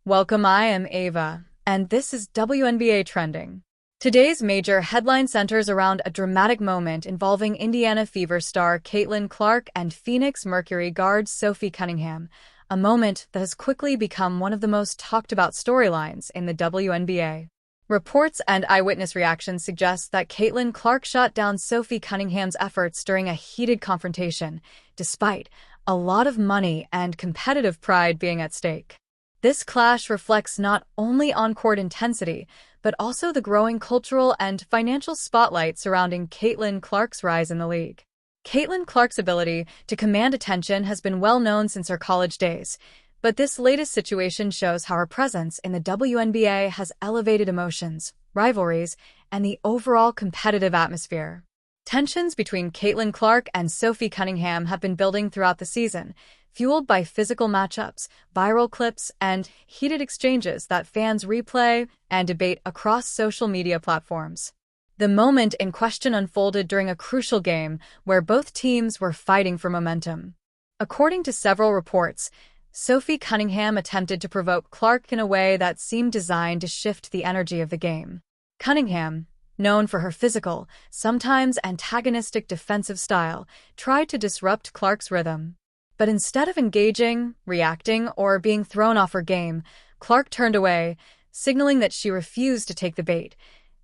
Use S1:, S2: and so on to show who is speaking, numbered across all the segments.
S1: Welcome, I am Ava, and this is WNBA Trending. Today's major headline centers around a dramatic moment involving Indiana Fever star Caitlin Clark and Phoenix Mercury guard Sophie Cunningham, a moment that has quickly become one of the most talked-about storylines in the WNBA. Reports and eyewitness reactions suggest that Caitlin Clark shot down Sophie Cunningham's efforts during a heated confrontation, despite a lot of money and competitive pride being at stake. This clash reflects not only on-court intensity, but also the growing cultural and financial spotlight surrounding Caitlin Clark's rise in the league. Caitlin Clark's ability to command attention has been well known since her college days, but this latest situation shows how her presence in the WNBA has elevated emotions, rivalries, and the overall competitive atmosphere. Tensions between Caitlin Clark and Sophie Cunningham have been building throughout the season, fueled by physical matchups, viral clips, and heated exchanges that fans replay and debate across social media platforms. The moment in question unfolded during a crucial game where both teams were fighting for momentum. According to several reports, Sophie Cunningham attempted to provoke Clark in a way that seemed designed to shift the energy of the game. Cunningham, known for her physical, sometimes antagonistic defensive style, tried to disrupt Clark's rhythm. But instead of engaging, reacting, or being thrown off her game, Clark turned away, signaling that she refused to take the bait,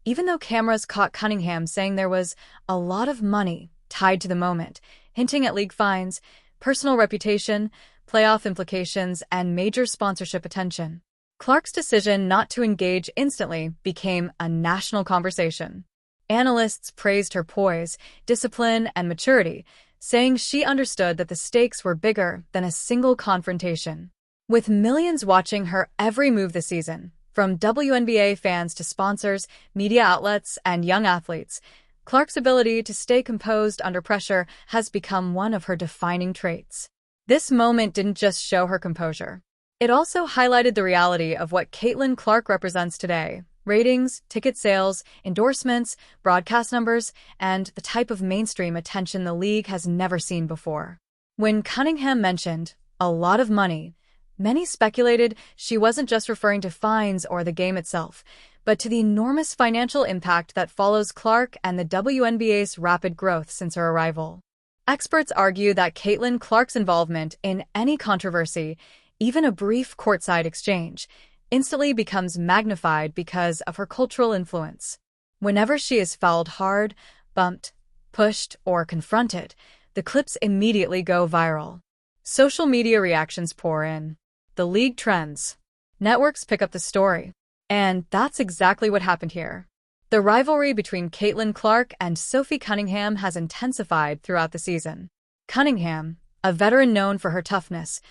S1: even though cameras caught Cunningham saying there was a lot of money tied to the moment, hinting at league fines, personal reputation, playoff implications, and major sponsorship attention. Clark's decision not to engage instantly became a national conversation. Analysts praised her poise, discipline, and maturity, saying she understood that the stakes were bigger than a single confrontation. With millions watching her every move this season, from WNBA fans to sponsors, media outlets, and young athletes, Clark's ability to stay composed under pressure has become one of her defining traits. This moment didn't just show her composure. It also highlighted the reality of what Caitlin Clark represents today: ratings, ticket sales, endorsements, broadcast numbers, and the type of mainstream attention the league has never seen before. When Cunningham mentioned a lot of money, many speculated she wasn't just referring to fines or the game itself, but to the enormous financial impact that follows Clark and the WNBA's rapid growth since her arrival. Experts argue that Caitlin Clark's involvement in any controversy, even a brief courtside exchange, instantly becomes magnified because of her cultural influence. Whenever she is fouled hard, bumped, pushed, or confronted, the clips immediately go viral. Social media reactions pour in. The league trends. Networks pick up the story. And that's exactly what happened here. The rivalry between Caitlin Clark and Sophie Cunningham has intensified throughout the season. Cunningham, a veteran known for her toughness,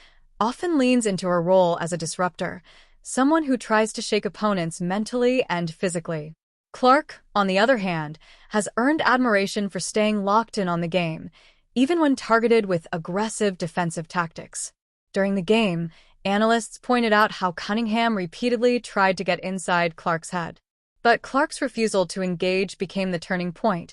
S1: often leans into her role as a disruptor, someone who tries to shake opponents mentally and physically. Clark, on the other hand, has earned admiration for staying locked in on the game, even when targeted with aggressive defensive tactics. During the game, analysts pointed out how Cunningham repeatedly tried to get inside Clark's head. But Clark's refusal to engage became the turning point,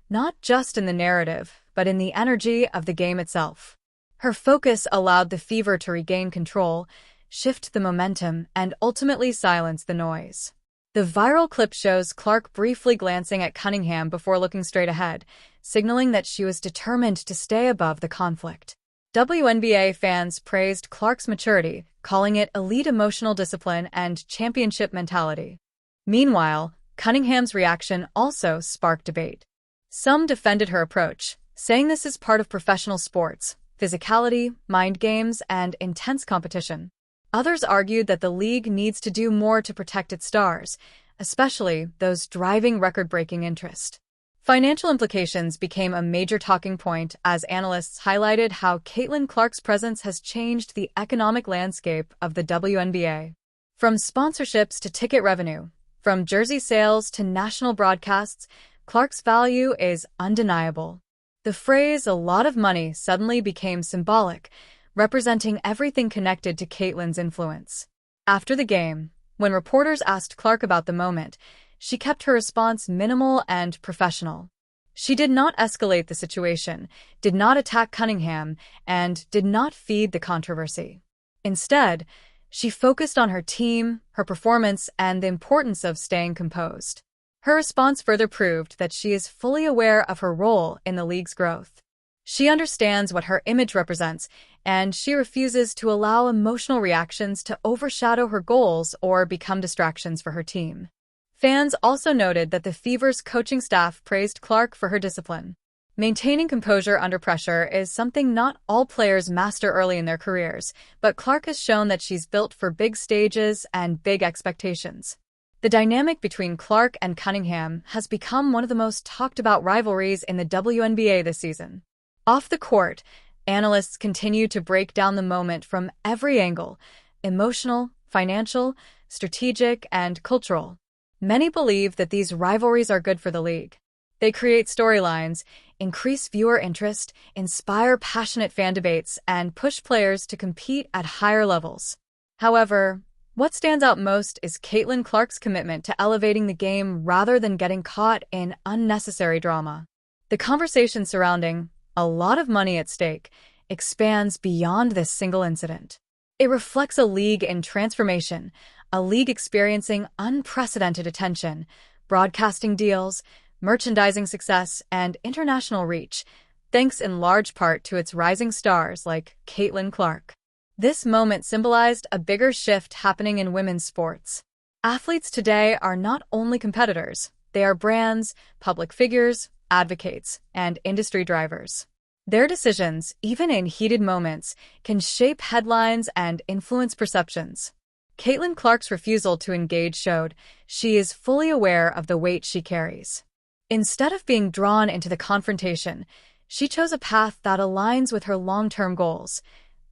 S1: not just in the narrative, but in the energy of the game itself. Her focus allowed the Fever to regain control, shift the momentum, and ultimately silence the noise. The viral clip shows Clark briefly glancing at Cunningham before looking straight ahead, signaling that she was determined to stay above the conflict. WNBA fans praised Clark's maturity, calling it elite emotional discipline and championship mentality. Meanwhile, Cunningham's reaction also sparked debate. Some defended her approach, saying this is part of professional sports, physicality, mind games, and intense competition. Others argued that the league needs to do more to protect its stars, especially those driving record-breaking interest. Financial implications became a major talking point as analysts highlighted how Caitlin Clark's presence has changed the economic landscape of the WNBA. From sponsorships to ticket revenue, from jersey sales to national broadcasts, Clark's value is undeniable. The phrase "a lot of money" suddenly became symbolic, representing everything connected to Caitlin's influence. After the game, when reporters asked Clark about the moment, she kept her response minimal and professional. She did not escalate the situation, did not attack Cunningham, and did not feed the controversy. Instead, She focused on her team, her performance, and the importance of staying composed. Her response further proved that she is fully aware of her role in the league's growth. She understands what her image represents, and she refuses to allow emotional reactions to overshadow her goals or become distractions for her team. Fans also noted that the Fever's coaching staff praised Clark for her discipline. Maintaining composure under pressure is something not all players master early in their careers, but Clark has shown that she's built for big stages and big expectations. The dynamic between Clark and Cunningham has become one of the most talked-about rivalries in the WNBA this season. Off the court, analysts continue to break down the moment from every angle: emotional, financial, strategic, and cultural. Many believe that these rivalries are good for the league. They create storylines, increase viewer interest, inspire passionate fan debates, and push players to compete at higher levels. However, what stands out most is Caitlin Clark's commitment to elevating the game rather than getting caught in unnecessary drama. The conversation surrounding "a lot of money at stake" expands beyond this single incident. It reflects a league in transformation, a league experiencing unprecedented attention, broadcasting deals, merchandising success, and international reach, thanks in large part to its rising stars like Caitlin Clark. This moment symbolized a bigger shift happening in women's sports. Athletes today are not only competitors, they are brands, public figures, advocates, and industry drivers. Their decisions, even in heated moments, can shape headlines and influence perceptions. Caitlin Clark's refusal to engage showed she is fully aware of the weight she carries. Instead of being drawn into the confrontation, she chose a path that aligns with her long-term goals: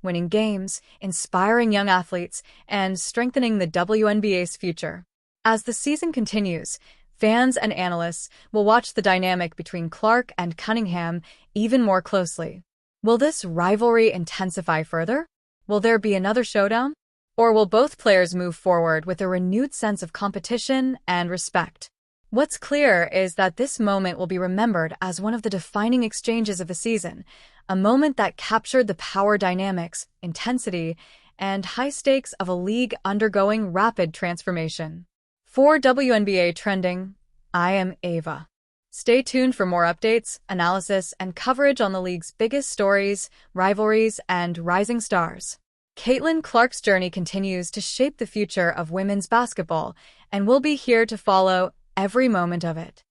S1: winning games, inspiring young athletes, and strengthening the WNBA's future. As the season continues, fans and analysts will watch the dynamic between Clark and Cunningham even more closely. Will this rivalry intensify further? Will there be another showdown? Or will both players move forward with a renewed sense of competition and respect? What's clear is that this moment will be remembered as one of the defining exchanges of the season, a moment that captured the power dynamics, intensity, and high stakes of a league undergoing rapid transformation. For WNBA Trending, I am Ava. Stay tuned for more updates, analysis, and coverage on the league's biggest stories, rivalries, and rising stars. Caitlin Clark's journey continues to shape the future of women's basketball, and we'll be here to follow every moment of it.